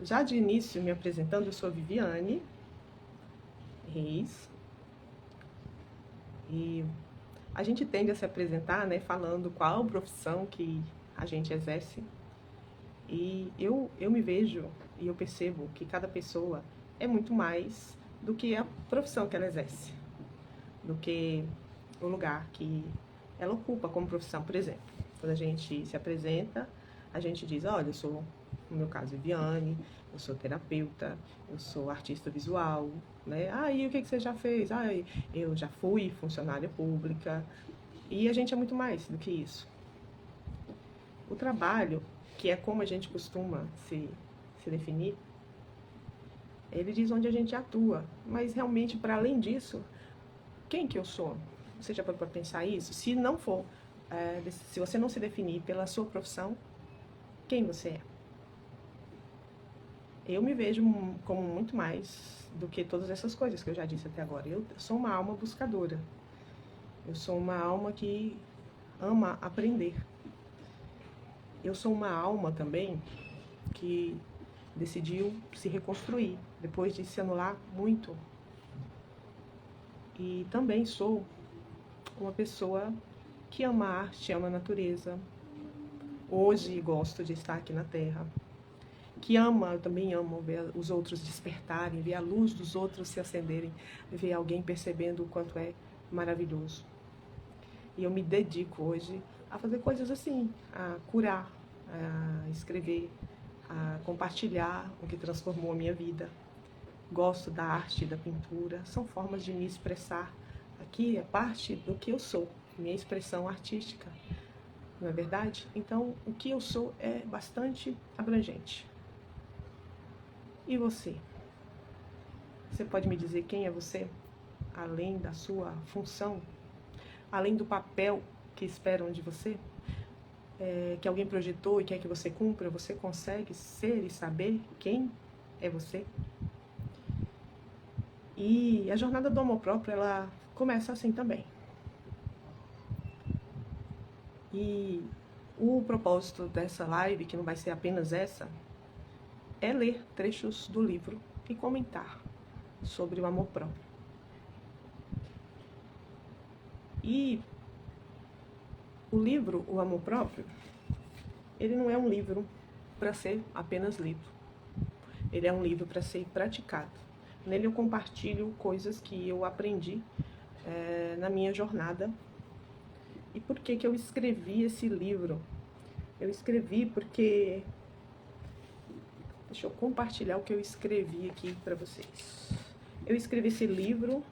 Já de início, me apresentando, eu sou Viviane Reis. E a gente tende a se apresentar, né, falando qual profissão que a gente exerce. E eu me vejo e eu percebo que cada pessoa é muito mais do que a profissão que ela exerce, do que o lugar que ela ocupa como profissão. Por exemplo, quando a gente se apresenta, a gente diz, olha, eu sou, no meu caso, Viviane, eu sou terapeuta, eu sou artista visual, né? Ah, e o que você já fez? Ah, eu já fui funcionária pública. E a gente é muito mais do que isso. O trabalho, que é como a gente costuma se definir, ele diz onde a gente atua. Mas realmente, para além disso, quem que eu sou? Você já pode pensar isso? Se não for, se você não se definir pela sua profissão, quem você é? Eu me vejo como muito mais do que todas essas coisas que eu já disse até agora. Eu sou uma alma buscadora. Eu sou uma alma que ama aprender. Eu sou uma alma também que decidiu se reconstruir depois de se anular muito. E também sou uma pessoa que ama a arte, ama a natureza. Hoje gosto de estar aqui na Terra. Que ama, eu também amo ver os outros despertarem, ver a luz dos outros se acenderem, ver alguém percebendo o quanto é maravilhoso. E eu me dedico hoje a fazer coisas assim, a curar, a escrever, a compartilhar o que transformou a minha vida. Gosto da arte, da pintura, são formas de me expressar. Aqui é parte do que eu sou, minha expressão artística, não é verdade? Então, o que eu sou é bastante abrangente. E você? Você pode me dizer quem é você? Além da sua função? Além do papel que esperam de você? Que alguém projetou e quer que você cumpra? Você consegue ser e saber quem é você? E a jornada do amor próprio, ela começa assim também. E o propósito dessa live, que não vai ser apenas essa, é ler trechos do livro e comentar sobre o amor próprio. E o livro, O Amor Próprio, ele não é um livro para ser apenas lido. Ele é um livro para ser praticado. Nele eu compartilho coisas que eu aprendi na minha jornada. E por que eu escrevi esse livro? Eu escrevi porque... Deixa eu compartilhar o que eu escrevi aqui para vocês. Eu escrevi esse livro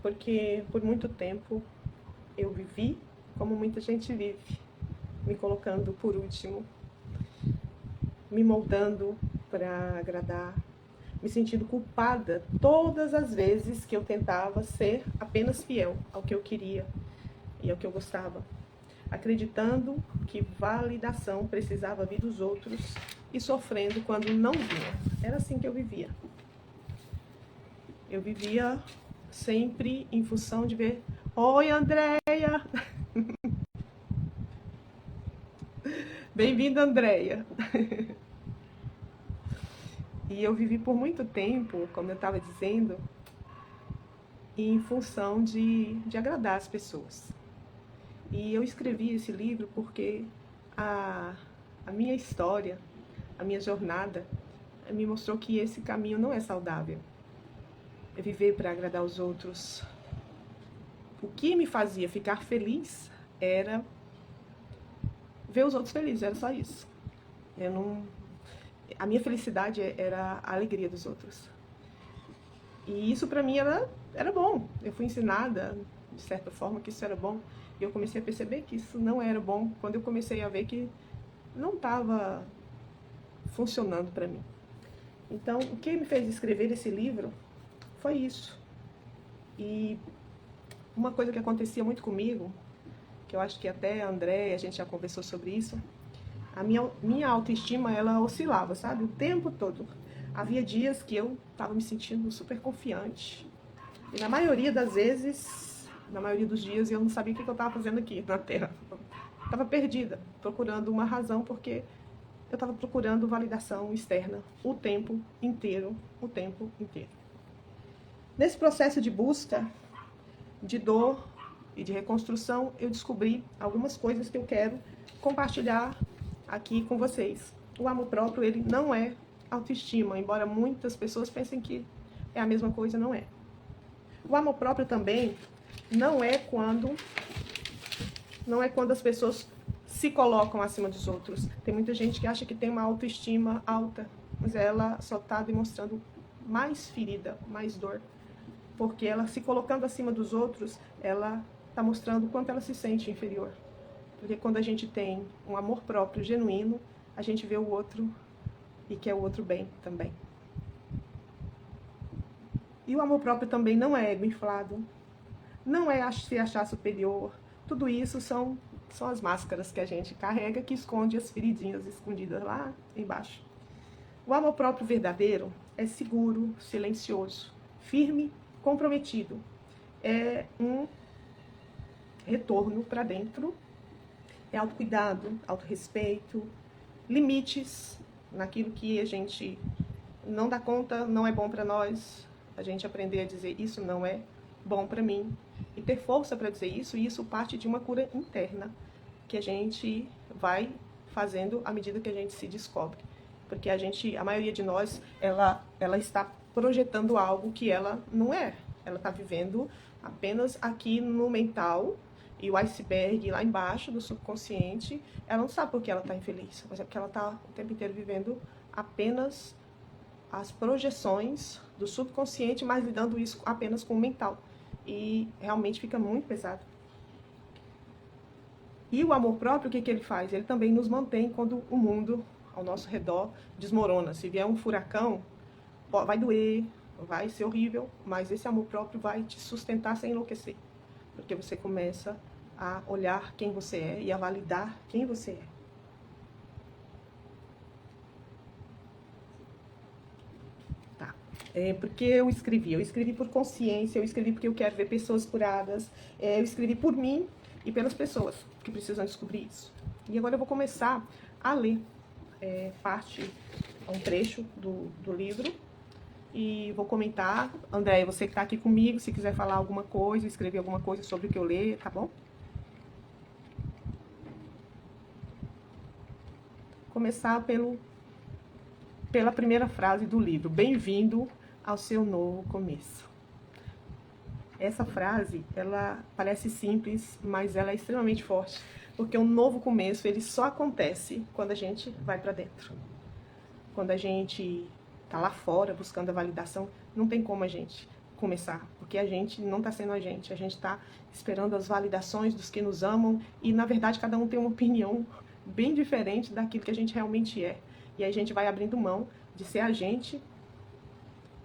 porque por muito tempo eu vivi como muita gente vive, me colocando por último, me moldando para agradar, me sentindo culpada todas as vezes que eu tentava ser apenas fiel ao que eu queria e ao que eu gostava, acreditando que validação precisava vir dos outros e sofrendo quando não vinha. Era assim que eu vivia. Eu vivia sempre em função de ver... Oi, Andréia! Bem-vinda, Andréia! E eu vivi por muito tempo, como eu estava dizendo, em função de agradar as pessoas. E eu escrevi esse livro porque a minha história, a minha jornada, me mostrou que esse caminho não é saudável. É viver para agradar os outros. O que me fazia ficar feliz era ver os outros felizes, era só isso. A minha felicidade era a alegria dos outros. E isso para mim era bom. Eu fui ensinada, de certa forma, que isso era bom. E eu comecei a perceber que isso não era bom quando eu comecei a ver que não estava funcionando para mim. Então, o que me fez escrever esse livro foi isso. E uma coisa que acontecia muito comigo, que eu acho que até a André, a gente já conversou sobre isso, a minha autoestima, ela oscilava, sabe? O tempo todo. Havia dias que eu estava me sentindo super confiante. E na maioria das vezes, na maioria dos dias, eu não sabia o que eu estava fazendo aqui na Terra. Estava perdida, procurando uma razão, porque eu estava procurando validação externa o tempo inteiro, o tempo inteiro. Nesse processo de busca, de dor e de reconstrução, eu descobri algumas coisas que eu quero compartilhar aqui com vocês. O amor próprio, ele não é autoestima, embora muitas pessoas pensem que é a mesma coisa, não é. O amor próprio também não é quando as pessoas se colocam acima dos outros. Tem muita gente que acha que tem uma autoestima alta, mas ela só está demonstrando mais ferida, mais dor. Porque ela se colocando acima dos outros, ela está mostrando o quanto ela se sente inferior. Porque quando a gente tem um amor próprio genuíno, a gente vê o outro e quer o outro bem também. E o amor próprio também não é ego inflado, não é se achar superior. Tudo isso são as máscaras que a gente carrega, que esconde as feridinhas escondidas lá embaixo. O amor próprio verdadeiro é seguro, silencioso, firme, comprometido. É um retorno para dentro, é autocuidado, autorrespeito, limites naquilo que a gente não dá conta, não é bom para nós. A gente aprender a dizer isso não é bom para mim e ter força para dizer isso, e isso parte de uma cura interna que a gente vai fazendo à medida que a gente se descobre, porque a maioria de nós, ela está projetando algo que ela não é, ela está vivendo apenas aqui no mental, e o iceberg lá embaixo do subconsciente, ela não sabe por que ela está infeliz, mas é porque ela está o tempo inteiro vivendo apenas as projeções do subconsciente, mas lidando isso apenas com o mental. E realmente fica muito pesado. E o amor próprio, o que ele faz? Ele também nos mantém quando o mundo ao nosso redor desmorona. Se vier um furacão, vai doer, vai ser horrível, mas esse amor próprio vai te sustentar sem enlouquecer. Porque você começa a olhar quem você é e a validar quem você é. Porque eu escrevi por consciência, eu escrevi porque eu quero ver pessoas curadas, eu escrevi por mim e pelas pessoas que precisam descobrir isso. E agora eu vou começar a ler um trecho do livro e vou comentar. Andréia, você que está aqui comigo, se quiser falar alguma coisa, escrever alguma coisa sobre o que eu ler, tá bom? Começar pela primeira frase do livro: bem-vindo ao seu novo começo. Essa frase, ela parece simples, mas ela é extremamente forte, porque o novo começo, ele só acontece quando a gente vai para dentro. Quando a gente tá lá fora buscando a validação, não tem como a gente começar, porque a gente não está sendo a gente está esperando as validações dos que nos amam, e na verdade cada um tem uma opinião bem diferente daquilo que a gente realmente é. E aí a gente vai abrindo mão de ser a gente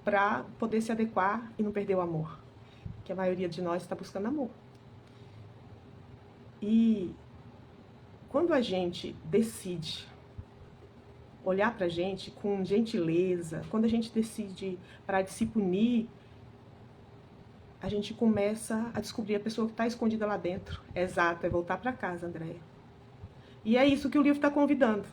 para poder se adequar e não perder o amor, que a maioria de nós está buscando amor. E quando a gente decide olhar pra gente com gentileza, quando a gente decide parar de se punir, a gente começa a descobrir a pessoa que está escondida lá dentro. Exato, é voltar para casa, Andréia. E é isso que o livro está convidando.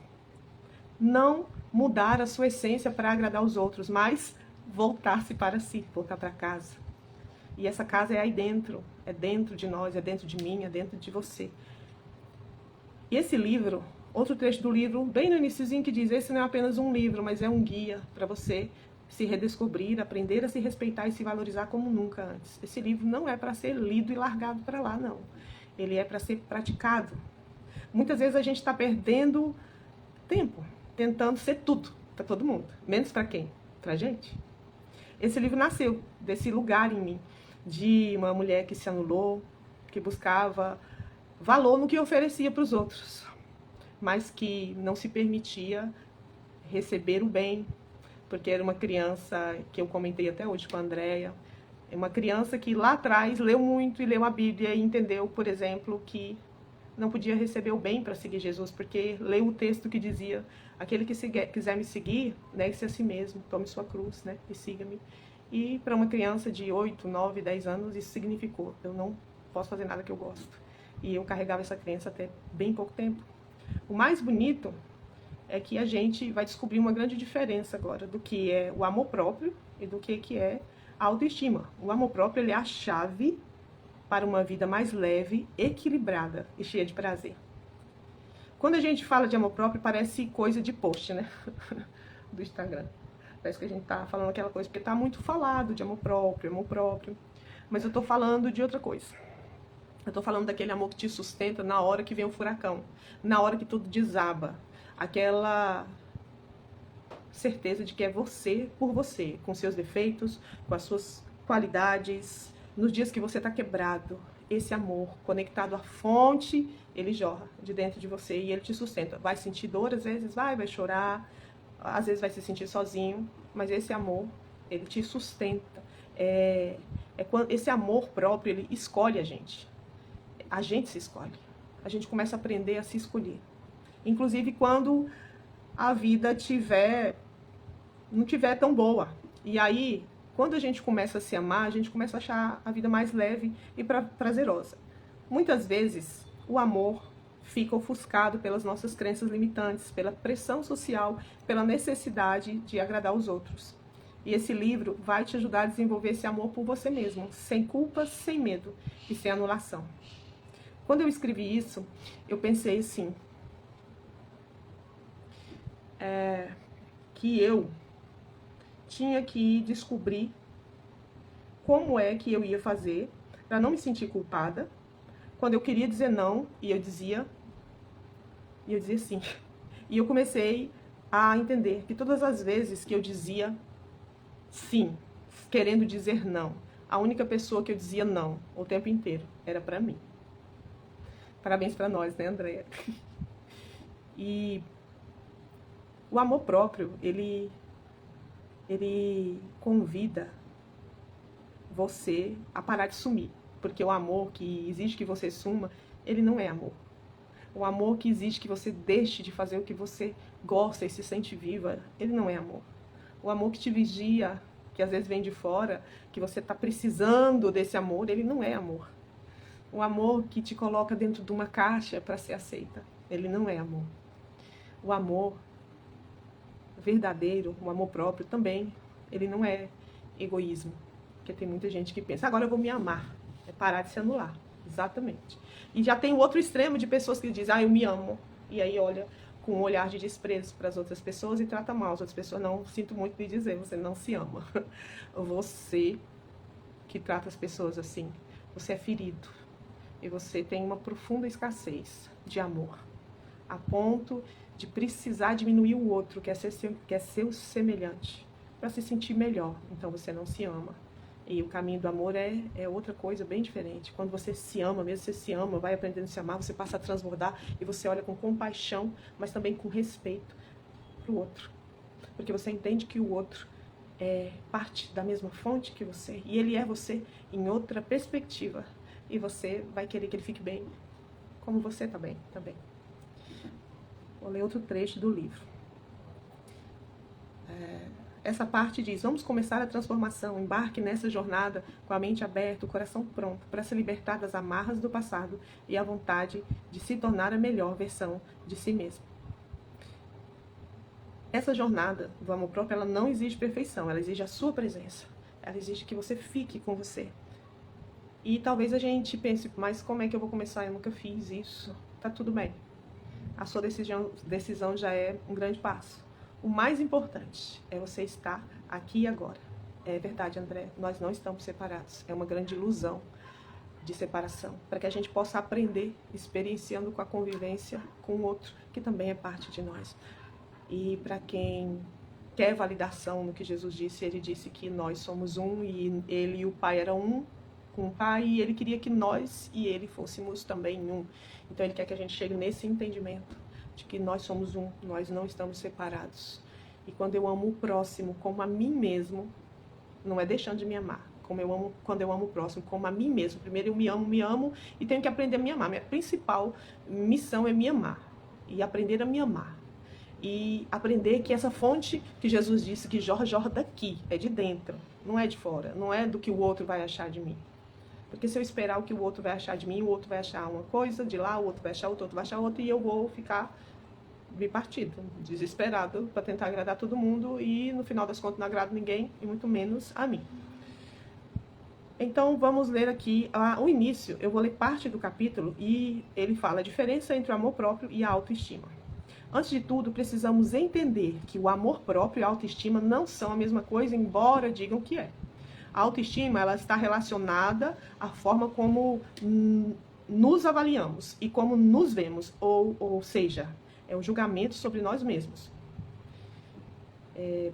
Não mudar a sua essência para agradar os outros, mas voltar-se para si, voltar para casa. E essa casa é aí dentro, é dentro de nós, é dentro de mim, é dentro de você. E esse livro, outro trecho do livro, bem no iniciozinho, que diz: esse não é apenas um livro, mas é um guia para você se redescobrir, aprender a se respeitar e se valorizar como nunca antes. Esse livro não é para ser lido e largado para lá, não. Ele é para ser praticado. Muitas vezes a gente está perdendo tempo tentando ser tudo para todo mundo, menos para quem? Para a gente. Esse livro nasceu desse lugar em mim, de uma mulher que se anulou, que buscava valor no que oferecia para os outros, mas que não se permitia receber o bem, porque era uma criança, que eu comentei até hoje com a Andréia, é uma criança que lá atrás leu muito e leu a Bíblia e entendeu, por exemplo, que não podia receber o bem para seguir Jesus, porque leu o texto que dizia: aquele que quiser me seguir, negue-se a si mesmo, tome sua cruz, né, e siga-me. E para uma criança de 8, 9, 10 anos, isso significou: eu não posso fazer nada que eu gosto. E eu carregava essa crença até bem pouco tempo. O mais bonito é que a gente vai descobrir uma grande diferença agora do que é o amor próprio e do que é a autoestima. O amor próprio, ele é a chave para uma vida mais leve, equilibrada e cheia de prazer. Quando a gente fala de amor próprio, parece coisa de post, né? Do Instagram. Parece que a gente tá falando aquela coisa, porque tá muito falado de amor próprio, amor próprio. Mas eu tô falando de outra coisa. Eu tô falando daquele amor que te sustenta na hora que vem o furacão, na hora que tudo desaba. Aquela certeza de que é você por você, com seus defeitos, com as suas qualidades, nos dias que você tá quebrado. Esse amor conectado à fonte, ele jorra de dentro de você e ele te sustenta. Vai sentir dor, às vezes vai chorar, às vezes vai se sentir sozinho, mas esse amor, ele te sustenta. Esse amor próprio, ele escolhe a gente se escolhe. A gente começa a aprender a se escolher. Inclusive quando a vida não tiver tão boa. E aí, quando a gente começa a se amar, a gente começa a achar a vida mais leve e prazerosa. Muitas vezes, o amor fica ofuscado pelas nossas crenças limitantes, pela pressão social, pela necessidade de agradar os outros. E esse livro vai te ajudar a desenvolver esse amor por você mesmo, sem culpa, sem medo e sem anulação. Quando eu escrevi isso, eu pensei assim, que eu tinha que descobrir como é que eu ia fazer para não me sentir culpada quando eu queria dizer não e eu dizia sim. E eu comecei a entender que todas as vezes que eu dizia sim, querendo dizer não, a única pessoa que eu dizia não o tempo inteiro era para mim. Parabéns para nós, né, Andréia? E o amor próprio, ele convida você a parar de sumir. Porque o amor que exige que você suma, ele não é amor. O amor que exige que você deixe de fazer o que você gosta e se sente viva, ele não é amor. O amor que te vigia, que às vezes vem de fora, que você está precisando desse amor, ele não é amor. O amor que te coloca dentro de uma caixa para ser aceita, ele não é amor. O amor verdadeiro, o amor próprio também, ele não é egoísmo. Porque tem muita gente que pensa, agora eu vou me amar. É parar de se anular. Exatamente. E já tem o outro extremo de pessoas que dizem, eu me amo. E aí olha com um olhar de desprezo para as outras pessoas e trata mal as outras pessoas. Não, sinto muito de dizer, você não se ama. Você que trata as pessoas assim, você é ferido. E você tem uma profunda escassez de amor. A ponto de precisar diminuir o outro, que é seu semelhante, para se sentir melhor. Então você não se ama. E o caminho do amor é outra coisa bem diferente. Quando você se ama, mesmo você se ama, vai aprendendo a se amar, você passa a transbordar e você olha com compaixão, mas também com respeito para o outro. Porque você entende que o outro é parte da mesma fonte que você. E ele é você em outra perspectiva. E você vai querer que ele fique bem, como você está bem também. Vou ler outro trecho do livro. Essa parte diz, vamos começar a transformação, embarque nessa jornada com a mente aberta, o coração pronto, para se libertar das amarras do passado e a vontade de se tornar a melhor versão de si mesmo. Essa jornada do amor próprio, ela não exige perfeição, ela exige a sua presença. Ela exige que você fique com você. E talvez a gente pense, mas como é que eu vou começar? Eu nunca fiz isso. Tá tudo bem. A sua decisão já é um grande passo. O mais importante é você estar aqui e agora. É verdade, André, nós não estamos separados. É uma grande ilusão de separação. Para que a gente possa aprender experienciando com a convivência com o outro, que também é parte de nós. E para quem quer validação no que Jesus disse, ele disse que nós somos um e ele e o Pai eram um com o Pai e ele queria que nós e ele fôssemos também um. Então ele quer que a gente chegue nesse entendimento de que nós somos um, nós não estamos separados. E quando eu amo o próximo como a mim mesmo, não é deixando de me amar. Quando eu amo o próximo como a mim mesmo. Primeiro eu me amo e tenho que aprender a me amar. Minha principal missão é me amar e aprender a me amar. E aprender que essa fonte que Jesus disse que jorra daqui, é de dentro, não é de fora, não é do que o outro vai achar de mim. Porque se eu esperar o que o outro vai achar de mim, o outro vai achar uma coisa de lá, o outro vai achar outra, o outro vai achar outra, e eu vou ficar vi partido, desesperado para tentar agradar todo mundo e no final das contas não agrado ninguém e muito menos a mim. Então vamos ler aqui o início, eu vou ler parte do capítulo e ele fala a diferença entre o amor próprio e a autoestima. Antes de tudo, precisamos entender que o amor próprio e a autoestima não são a mesma coisa, embora digam que é. A autoestima, ela está relacionada à forma como nos avaliamos e como nos vemos, ou seja, é um julgamento sobre nós mesmos.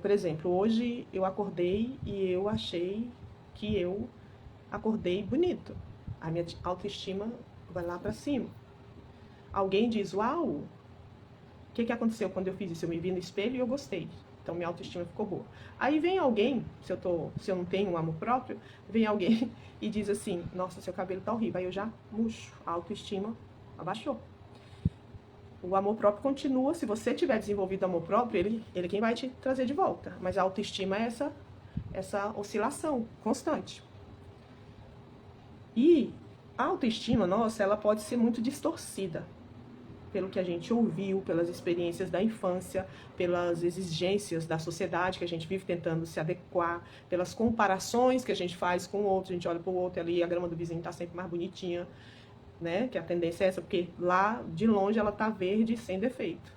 Por exemplo, hoje eu acordei e eu achei que eu acordei bonito. A minha autoestima vai lá para cima. Alguém diz, uau, o que aconteceu quando eu fiz isso? Eu me vi no espelho e eu gostei. Então minha autoestima ficou boa. Aí vem alguém, se eu não tenho um amor próprio, vem alguém e diz assim, nossa, seu cabelo tá horrível. Aí eu já murcho, a autoestima abaixou. O amor próprio continua, se você tiver desenvolvido amor próprio, ele é quem vai te trazer de volta. Mas a autoestima é essa oscilação constante. E a autoestima nossa, ela pode ser muito distorcida pelo que a gente ouviu, pelas experiências da infância, pelas exigências da sociedade que a gente vive tentando se adequar, pelas comparações que a gente faz com o outro, a gente olha para o outro ali, a grama do vizinho está sempre mais bonitinha, né? Que a tendência é essa, porque lá de longe ela tá verde sem defeito.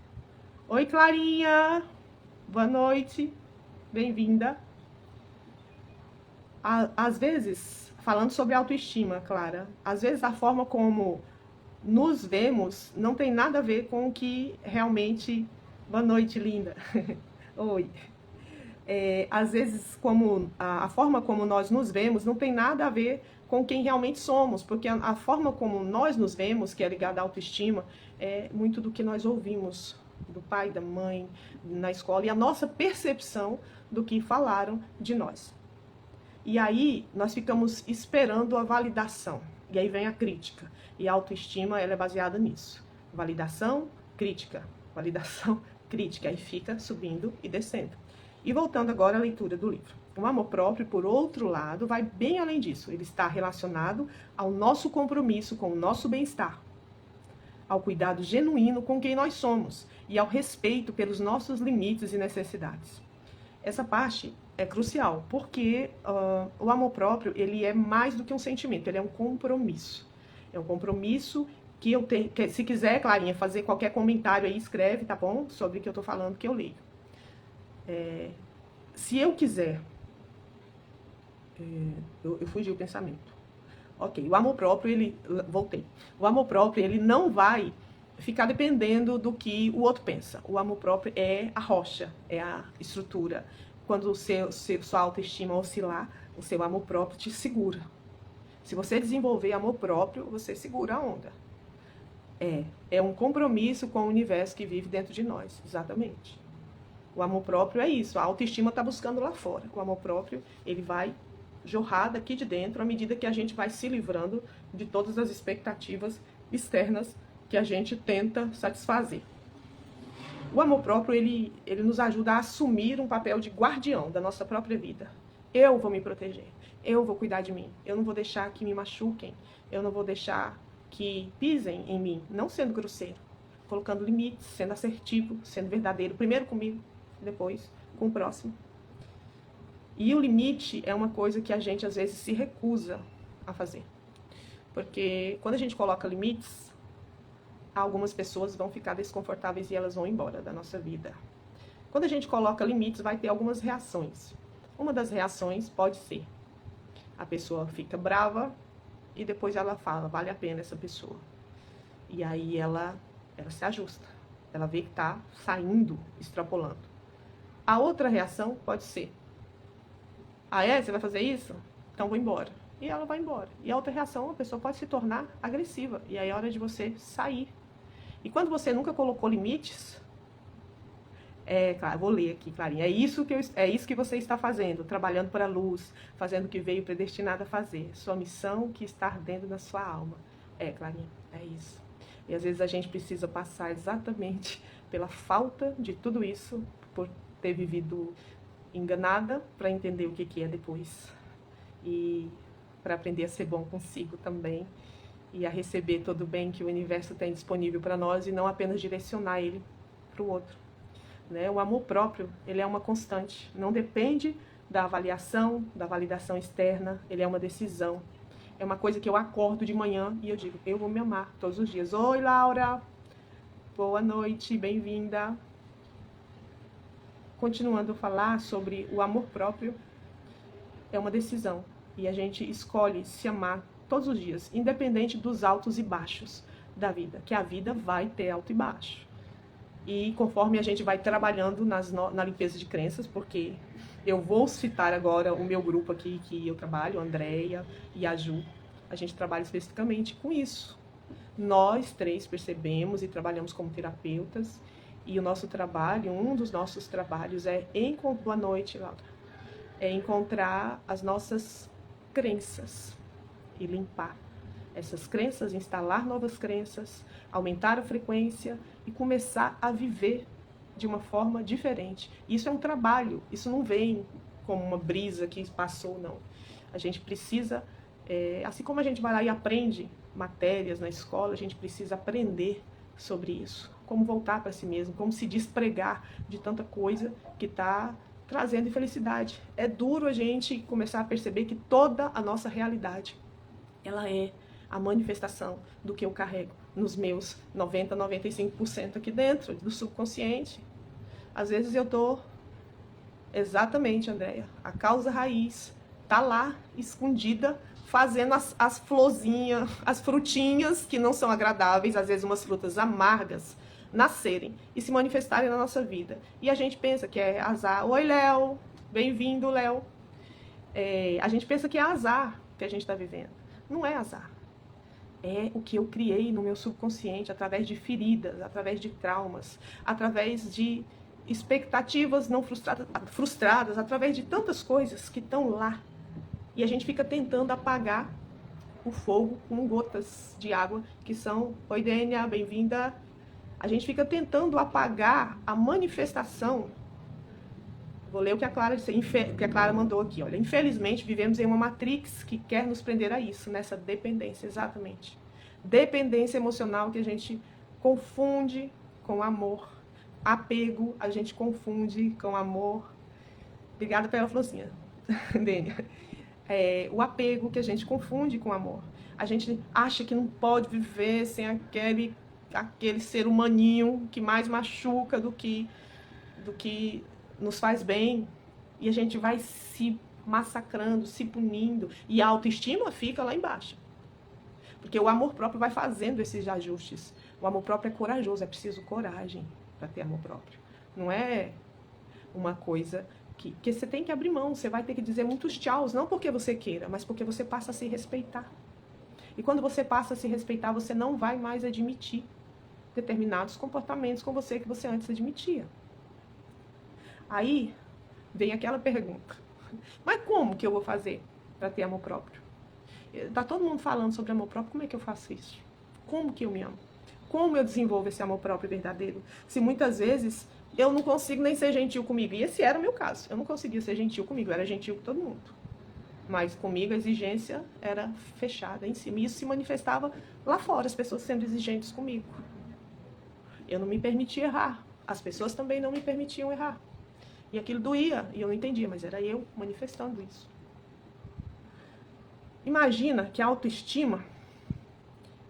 Oi, Clarinha! Boa noite, bem-vinda. Às vezes, falando sobre autoestima, Clara, às vezes a forma como nos vemos não tem nada a ver com o que realmente... Boa noite, linda. Oi. Às vezes, como a forma como nós nos vemos não tem nada a ver com quem realmente somos, porque a forma como nós nos vemos, que é ligada à autoestima, é muito do que nós ouvimos do pai, da mãe, na escola, e a nossa percepção do que falaram de nós. E aí, nós ficamos esperando a validação. E aí vem a crítica. E a autoestima, ela é baseada nisso. Validação, crítica. Validação, crítica. Aí fica subindo e descendo. E voltando agora à leitura do livro. O amor próprio, por outro lado, vai bem além disso. Ele está relacionado ao nosso compromisso com o nosso bem-estar, ao cuidado genuíno com quem nós somos e ao respeito pelos nossos limites e necessidades. Essa parte é crucial, porque o amor próprio, ele é mais do que um sentimento, ele é um compromisso. É um compromisso que eu tenho, que, se quiser, Clarinha, fazer qualquer comentário aí, escreve, tá bom? Sobre o que eu tô falando, que eu leio. Se eu quiser... eu fugi o pensamento. Ok, o amor próprio, ele... Voltei. O amor próprio, ele não vai ficar dependendo do que o outro pensa. O amor próprio é a rocha, é a estrutura. Quando sua autoestima oscilar, o seu amor próprio te segura. Se você desenvolver amor próprio, você segura a onda. É um compromisso com o universo que vive dentro de nós, exatamente. O amor próprio é isso, a autoestima está buscando lá fora. O amor próprio, ele vai jorrar daqui de dentro à medida que a gente vai se livrando de todas as expectativas externas que a gente tenta satisfazer. O amor próprio, ele nos ajuda a assumir um papel de guardião da nossa própria vida. Eu vou me proteger, eu vou cuidar de mim, eu não vou deixar que me machuquem, eu não vou deixar que pisem em mim, não sendo grosseiro, colocando limites, sendo assertivo, sendo verdadeiro, primeiro comigo, depois com o próximo. E o limite é uma coisa que a gente às vezes se recusa a fazer. Porque quando a gente coloca limites, algumas pessoas vão ficar desconfortáveis e elas vão embora da nossa vida. Quando a gente coloca limites, vai ter algumas reações. Uma das reações pode ser: a pessoa fica brava e depois ela fala, vale a pena essa pessoa. E aí ela se ajusta. Ela vê que está saindo, extrapolando. A outra reação pode ser: ah, você vai fazer isso? Então vou embora. E ela vai embora. E a outra reação, a pessoa pode se tornar agressiva. E aí é hora de você sair. E quando você nunca colocou limites, claro, vou ler aqui, Clarinha. É isso que você está fazendo, trabalhando para a luz, fazendo o que veio predestinado a fazer. Sua missão que está dentro da sua alma. Clarinha, é isso. E às vezes a gente precisa passar exatamente pela falta de tudo isso, por ter vivido enganada, para entender o que é depois. E para aprender a ser bom consigo também. E a receber todo o bem que o universo tem disponível para nós e não apenas direcionar ele para o outro, né? O amor próprio, ele é uma constante, não depende da avaliação, da validação externa, ele é uma decisão. É uma coisa que eu acordo de manhã e eu digo, eu vou me amar todos os dias. Oi, Laura, boa noite, bem-vinda. Continuando a falar sobre o amor próprio, é uma decisão. E a gente escolhe se amar todos os dias, independente dos altos e baixos da vida. Que a vida vai ter alto e baixo. E conforme a gente vai trabalhando na limpeza de crenças, porque eu vou citar agora o meu grupo aqui que eu trabalho, a Andréia e a Ju, a gente trabalha especificamente com isso. Nós três percebemos e trabalhamos como terapeutas, e o nosso trabalho, um dos nossos trabalhos boa noite, Laura, é encontrar as nossas crenças e limpar essas crenças, instalar novas crenças, aumentar a frequência e começar a viver de uma forma diferente. Isso é um trabalho, isso não vem como uma brisa que passou, não. A gente precisa, assim como a gente vai lá e aprende matérias na escola, a gente precisa aprender sobre isso. Como voltar para si mesmo, como se despregar de tanta coisa que está trazendo infelicidade. É duro a gente começar a perceber que toda a nossa realidade, ela é a manifestação do que eu carrego nos meus 90, 95% aqui dentro, do subconsciente. Às vezes eu tô, exatamente, Andréia, a causa raiz tá lá, escondida, fazendo as florzinhas, as frutinhas que não são agradáveis, às vezes umas frutas amargas, nascerem e se manifestarem na nossa vida. E a gente pensa que é azar. Oi, Léo, bem-vindo, Léo. A gente pensa que é azar que a gente está vivendo. Não é azar. É o que eu criei no meu subconsciente, através de feridas, através de traumas, através de expectativas não frustradas, através de tantas coisas que estão lá. E a gente fica tentando apagar o fogo com gotas de água, que são... Oi, Dênia, bem-vinda. A gente fica tentando apagar a manifestação. Vou ler o que a Clara mandou aqui. Olha, infelizmente, vivemos em uma matrix que quer nos prender a isso, nessa dependência, exatamente. Dependência emocional que a gente confunde com amor. Apego, a gente confunde com amor. Obrigada pela florzinha, Dênia. O apego que a gente confunde com amor. A gente acha que não pode viver sem aquele ser humaninho que mais machuca do que nos faz bem, e a gente vai se massacrando, se punindo, e a autoestima fica lá embaixo. Porque o amor próprio vai fazendo esses ajustes. O amor próprio é corajoso, é preciso coragem para ter amor próprio. Não é uma coisa que você tem que abrir mão, você vai ter que dizer muitos tchauz, não porque você queira, mas porque você passa a se respeitar. E quando você passa a se respeitar, você não vai mais admitir determinados comportamentos com você que você antes admitia. Aí vem aquela pergunta, mas como que eu vou fazer para ter amor próprio? Tá todo mundo falando sobre amor próprio, como é que eu faço isso? Como que eu me amo? Como eu desenvolvo esse amor próprio verdadeiro? Se muitas vezes eu não consigo nem ser gentil comigo, e esse era o meu caso, eu não conseguia ser gentil comigo, eu era gentil com todo mundo. Mas comigo a exigência era fechada em cima, e isso se manifestava lá fora, as pessoas sendo exigentes comigo. Eu não me permitia errar, as pessoas também não me permitiam errar. E aquilo doía, e eu não entendia, mas era eu manifestando isso. Imagina que a autoestima,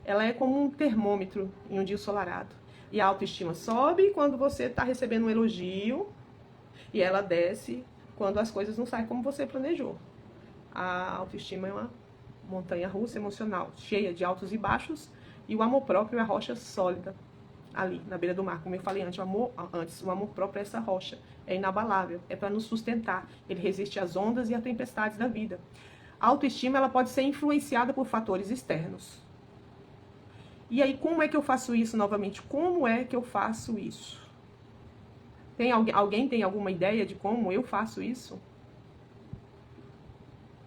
ela é como um termômetro em um dia ensolarado. E a autoestima sobe quando você está recebendo um elogio, e ela desce quando as coisas não saem como você planejou. A autoestima é uma montanha-russa emocional, cheia de altos e baixos, e o amor próprio é a rocha sólida, ali, na beira do mar. Como eu falei antes, o amor próprio é essa rocha, é inabalável, é para nos sustentar. Ele resiste às ondas e às tempestades da vida. A autoestima, ela pode ser influenciada por fatores externos. E aí, como é que eu faço isso novamente? Como é que eu faço isso? Alguém tem alguma ideia de como eu faço isso?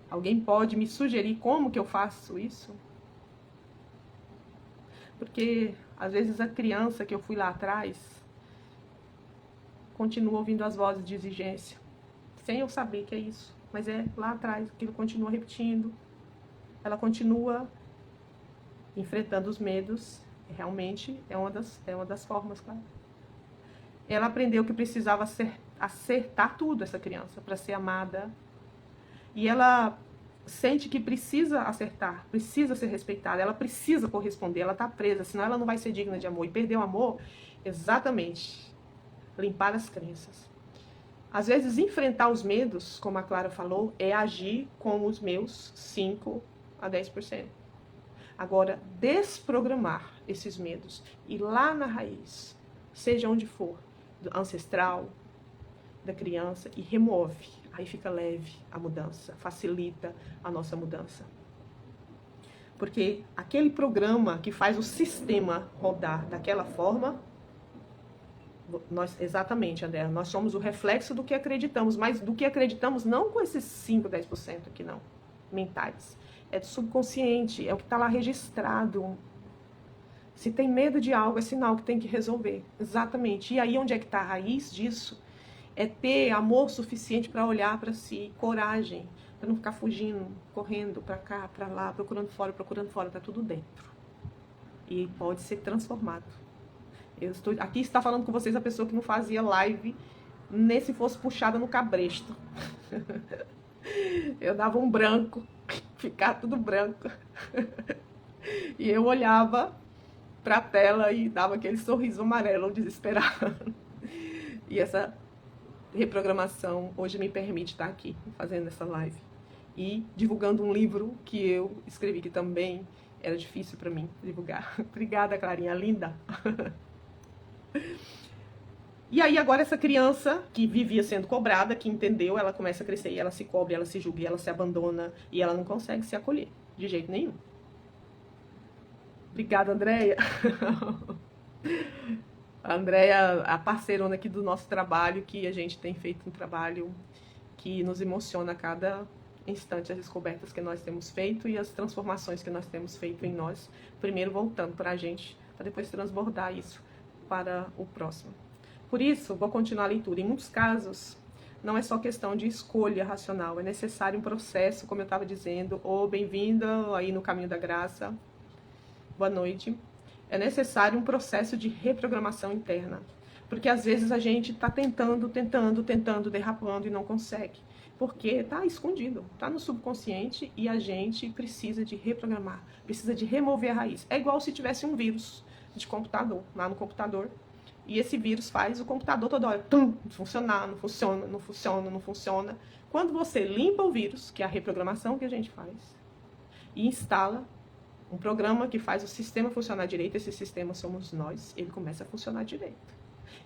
Alguém pode me sugerir como que eu faço isso? Porque, às vezes, a criança que eu fui lá atrás continua ouvindo as vozes de exigência, sem eu saber que é isso. Mas é lá atrás, aquilo continua repetindo. Ela continua enfrentando os medos. Realmente é uma das formas, claro. Ela aprendeu que precisava acertar tudo, essa criança, para ser amada. E ela sente que precisa acertar, precisa ser respeitada, ela precisa corresponder, ela está presa, senão ela não vai ser digna de amor. E perder o amor, exatamente, limpar as crenças. Às vezes, enfrentar os medos, como a Clara falou, é agir com os meus 5 a 10%. Agora, desprogramar esses medos, ir lá na raiz, seja onde for, ancestral, da criança, e remove. Aí fica leve a mudança, facilita a nossa mudança. Porque aquele programa que faz o sistema rodar daquela forma, exatamente, André, nós somos o reflexo do que acreditamos, mas do que acreditamos não com esses 5, 10% aqui não, mentais. É do subconsciente, é o que está lá registrado. Se tem medo de algo, é sinal que tem que resolver. Exatamente. E aí onde é que está a raiz disso? É ter amor suficiente para olhar para si, coragem, para não ficar fugindo, correndo para cá, para lá, procurando fora, está tudo dentro. E pode ser transformado. Eu estou aqui, está falando com vocês a pessoa que não fazia live nem se fosse puxada no cabresto. Eu dava um branco, ficava tudo branco. E eu olhava para a tela e dava aquele sorriso amarelo desesperado. E essa reprogramação hoje me permite estar aqui fazendo essa live e divulgando um livro que eu escrevi, que também era difícil para mim divulgar. Obrigada, Clarinha, linda. E aí agora essa criança que vivia sendo cobrada, que entendeu, ela começa a crescer e ela se cobre, ela se julga, ela se abandona e ela não consegue se acolher de jeito nenhum. Obrigada, Andréia. A Andréia, a parceirona aqui do nosso trabalho, que a gente tem feito um trabalho que nos emociona a cada instante, as descobertas que nós temos feito e as transformações que nós temos feito em nós, primeiro voltando para a gente, para depois transbordar isso para o próximo. Por isso, vou continuar a leitura. Em muitos casos, não é só questão de escolha racional, é necessário um processo, como eu estava dizendo. Bem-vinda aí no Caminho da Graça. Boa noite. É necessário um processo de reprogramação interna. Porque às vezes a gente está tentando, derrapando e não consegue. Porque está escondido, está no subconsciente e a gente precisa de reprogramar, precisa de remover a raiz. É igual se tivesse um vírus de computador, lá no computador. E esse vírus faz o computador toda hora funcionar, não funciona, não funciona, não funciona. Quando você limpa o vírus, que é a reprogramação que a gente faz, e instala um programa que faz o sistema funcionar direito, esse sistema somos nós, ele começa a funcionar direito.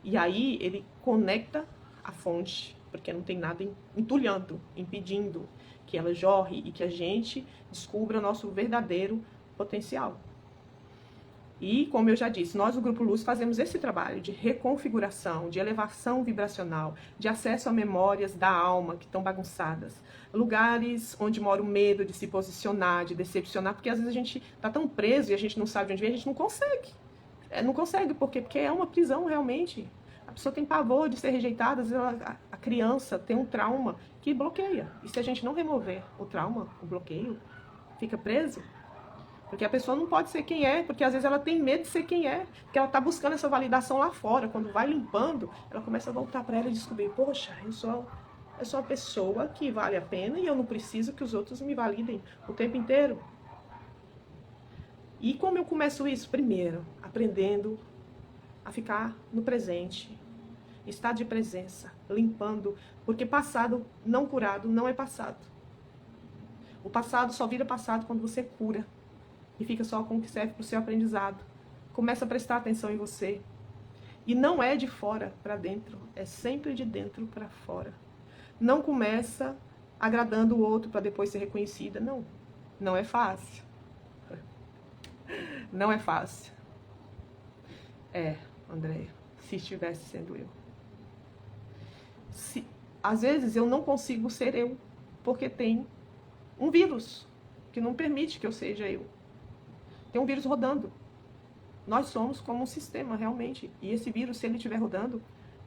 E aí ele conecta a fonte, porque não tem nada entulhando, impedindo que ela jorre e que a gente descubra o nosso verdadeiro potencial. E, como eu já disse, nós do Grupo Luz fazemos esse trabalho de reconfiguração, de elevação vibracional, de acesso a memórias da alma que estão bagunçadas. Lugares onde mora o medo de se posicionar, de decepcionar, porque às vezes a gente está tão preso e a gente não sabe de onde vem, a gente não consegue. Não consegue, por quê? Porque é uma prisão realmente. A pessoa tem pavor de ser rejeitada, às vezes a criança tem um trauma que bloqueia. E se a gente não remover o trauma, o bloqueio, fica preso. Porque a pessoa não pode ser quem é, porque às vezes ela tem medo de ser quem é, porque ela está buscando essa validação lá fora. Quando vai limpando, ela começa a voltar para ela e descobrir, poxa, eu sou uma pessoa que vale a pena e eu não preciso que os outros me validem o tempo inteiro. E como eu começo isso? Primeiro, aprendendo a ficar no presente, estar de presença, limpando, porque passado não curado não é passado. O passado só vira passado quando você cura. E fica só com o que serve para o seu aprendizado. Começa a prestar atenção em você. E não é de fora para dentro, é sempre de dentro para fora. Não começa agradando o outro para depois ser reconhecida. Não, não é fácil. Não é fácil. Andréia, se estivesse sendo eu. Às vezes eu não consigo ser eu, porque tem um vírus que não permite que eu seja eu. Tem um vírus rodando. Nós somos como um sistema, realmente. E esse vírus, se ele estiver rodando,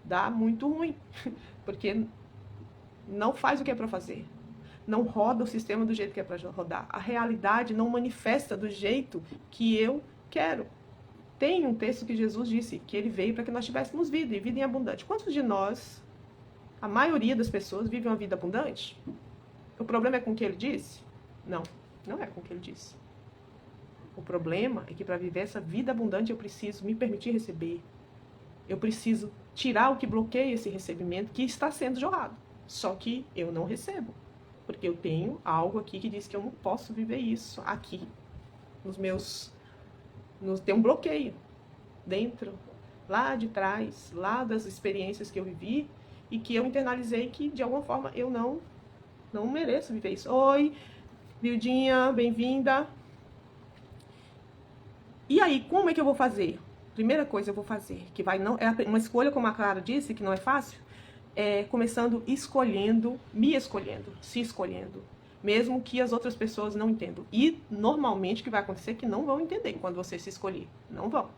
dá muito ruim. Porque não faz o que é para fazer. Não roda o sistema do jeito que é para rodar. A realidade não manifesta do jeito que eu quero. tem um texto que Jesus disse que ele veio para que nós tivéssemos vida, e vida em abundante. Quantos de nós, a maioria das pessoas, vivem uma vida abundante? O problema é com o que ele disse? Não, não é com o que ele disse. O problema é que para viver essa vida abundante eu preciso me permitir receber. Eu preciso tirar o que bloqueia esse recebimento que está sendo jorrado. Só que eu não recebo. Porque eu tenho algo aqui que diz que eu não posso viver isso aqui. Tem um bloqueio dentro, lá de trás, lá das experiências que eu vivi e que eu internalizei que de alguma forma eu não mereço viver isso. Oi, Vildinha, bem-vinda. E aí, como é que eu vou fazer? Primeira coisa eu vou fazer, que é uma escolha, como a Clara disse, que não é fácil, começando escolhendo, me escolhendo, se escolhendo, mesmo que as outras pessoas não entendam. E normalmente o que vai acontecer é que não vão entender quando você se escolher. Não vão.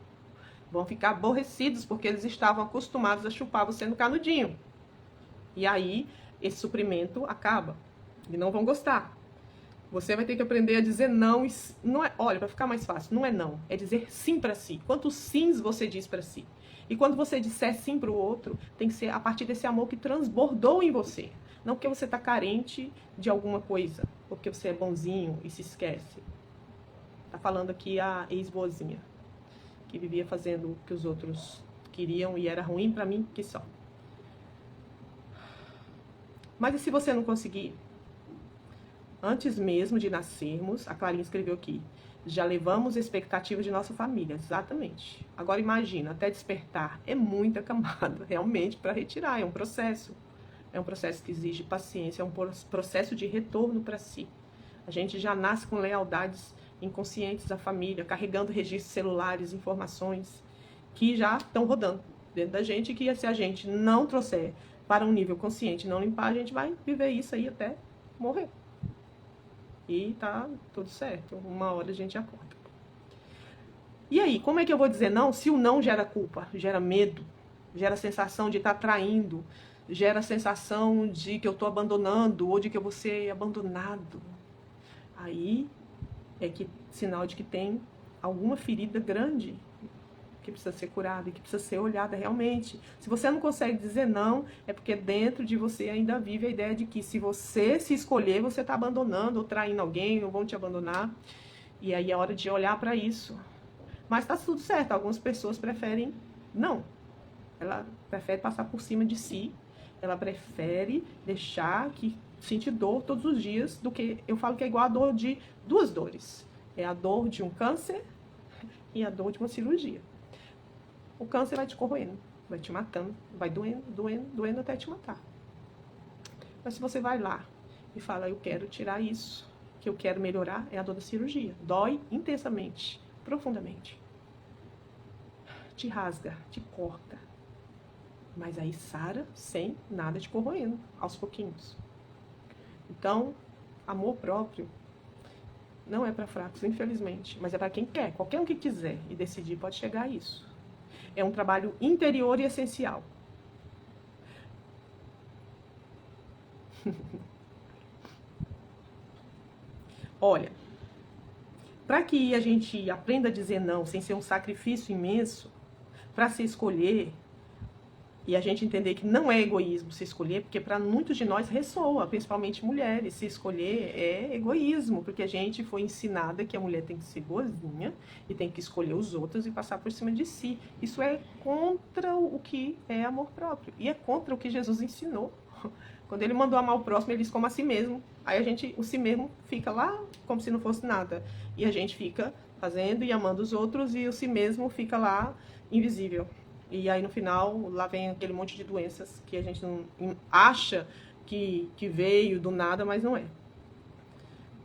Vão ficar aborrecidos porque eles estavam acostumados a chupar você no canudinho. E aí esse suprimento acaba. E não vão gostar. Você vai ter que aprender a dizer não. Não é, olha, para ficar mais fácil, não é não, é dizer sim para si. Quantos sims você diz para si? E quando você disser sim para o outro, tem que ser a partir desse amor que transbordou em você. Não porque você está carente de alguma coisa, ou porque você é bonzinho e se esquece. Tá falando aqui a ex-boazinha, que vivia fazendo o que os outros queriam e era ruim para mim que só. Mas e se você não conseguir? Antes mesmo de nascermos, a Clarinha escreveu aqui, já levamos expectativas de nossa família. Exatamente. Agora imagina, até despertar, é muita camada, realmente, para retirar. É um processo. É um processo que exige paciência, é um processo de retorno para si. A gente já nasce com lealdades inconscientes à família, carregando registros celulares, informações que já estão rodando dentro da gente e que se a gente não trouxer para um nível consciente, não limpar, a gente vai viver isso aí até morrer. E tá tudo certo, uma hora a gente acorda. E aí, como é que eu vou dizer não se o não gera culpa, gera medo, gera sensação de estar traindo, gera sensação de que eu tô abandonando ou de que eu vou ser abandonado? Aí é que sinal de que tem alguma ferida grande que precisa ser curada e que precisa ser olhada realmente. Se você não consegue dizer não, é porque dentro de você ainda vive a ideia de que se você se escolher, você está abandonando ou traindo alguém, ou vão te abandonar. E aí é hora de olhar para isso. Mas tá tudo certo, algumas pessoas preferem não. Ela prefere passar por cima de si, ela prefere deixar que sentir dor todos os dias, do que eu falo que é igual a dor de duas dores. É a dor de um câncer e a dor de uma cirurgia. O câncer vai te corroendo, vai te matando, vai doendo, doendo, doendo até te matar. Mas se você vai lá e fala, eu quero tirar isso, que eu quero melhorar, é a dor da cirurgia. Dói intensamente, profundamente. Te rasga, te corta. Mas aí sara sem nada te corroendo, aos pouquinhos. Então, amor próprio não é para fracos, infelizmente, mas é para quem quer. Qualquer um que quiser e decidir pode chegar a isso. É um trabalho interior e essencial. Olha, para que a gente aprenda a dizer não sem ser um sacrifício imenso, para se escolher, e a gente entender que não é egoísmo se escolher, porque para muitos de nós ressoa, principalmente mulheres, se escolher é egoísmo, porque a gente foi ensinada que a mulher tem que ser boazinha e tem que escolher os outros e passar por cima de si. Isso é contra o que é amor próprio e é contra o que Jesus ensinou. Quando ele mandou amar o próximo, ele disse como a si mesmo. Aí o si mesmo fica lá como se não fosse nada. E a gente fica fazendo e amando os outros e o si mesmo fica lá invisível. E aí no final, lá vem aquele monte de doenças que a gente não acha que veio do nada, mas não é.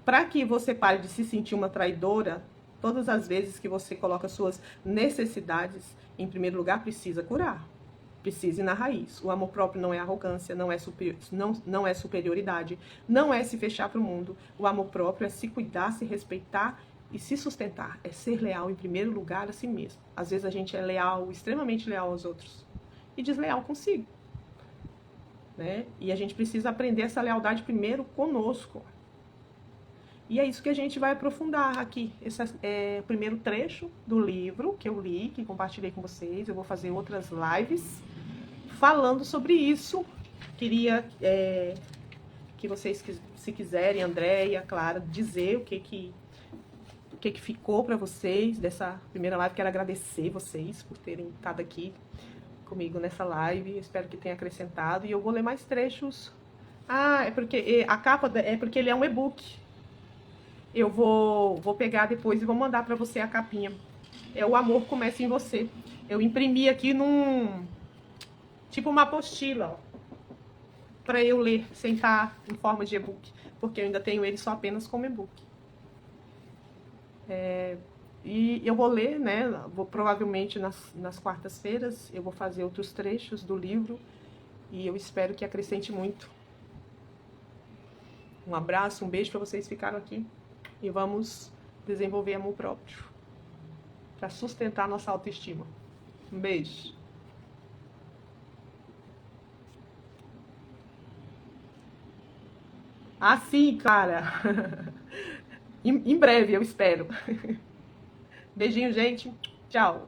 Para que você pare de se sentir uma traidora, todas as vezes que você coloca suas necessidades em primeiro lugar, precisa curar. Precisa ir na raiz. O amor próprio não é arrogância, não é superioridade, não é se fechar para o mundo. O amor próprio é se cuidar, se respeitar e se sustentar, é ser leal em primeiro lugar a si mesmo. Às vezes a gente é leal, extremamente leal aos outros e desleal consigo, né? E a gente precisa aprender essa lealdade primeiro conosco. E é isso que a gente vai aprofundar aqui. Esse é o primeiro trecho do livro que eu li, que compartilhei com vocês. Eu vou fazer outras lives falando sobre isso. Queria que vocês, se quiserem, Andréia, Clara, dizer o que ficou para vocês dessa primeira live. Quero agradecer vocês por terem estado aqui comigo nessa live. Espero que tenha acrescentado. E eu vou ler mais trechos. Ah, é porque a capa é porque ele é um e-book. Eu vou pegar depois e vou mandar para você a capinha. É O Amor Começa em Você. Eu imprimi aqui tipo uma apostila, para eu ler, sem estar em forma de e-book, porque eu ainda tenho ele só apenas como e-book. E eu vou ler, né? Provavelmente nas quartas-feiras eu vou fazer outros trechos do livro e eu espero que acrescente muito. Um abraço, um beijo para vocês que ficaram aqui. E vamos desenvolver amor próprio para sustentar nossa autoestima. Um beijo. Ah, sim, cara. Em breve, eu espero. Beijinho, gente. Tchau.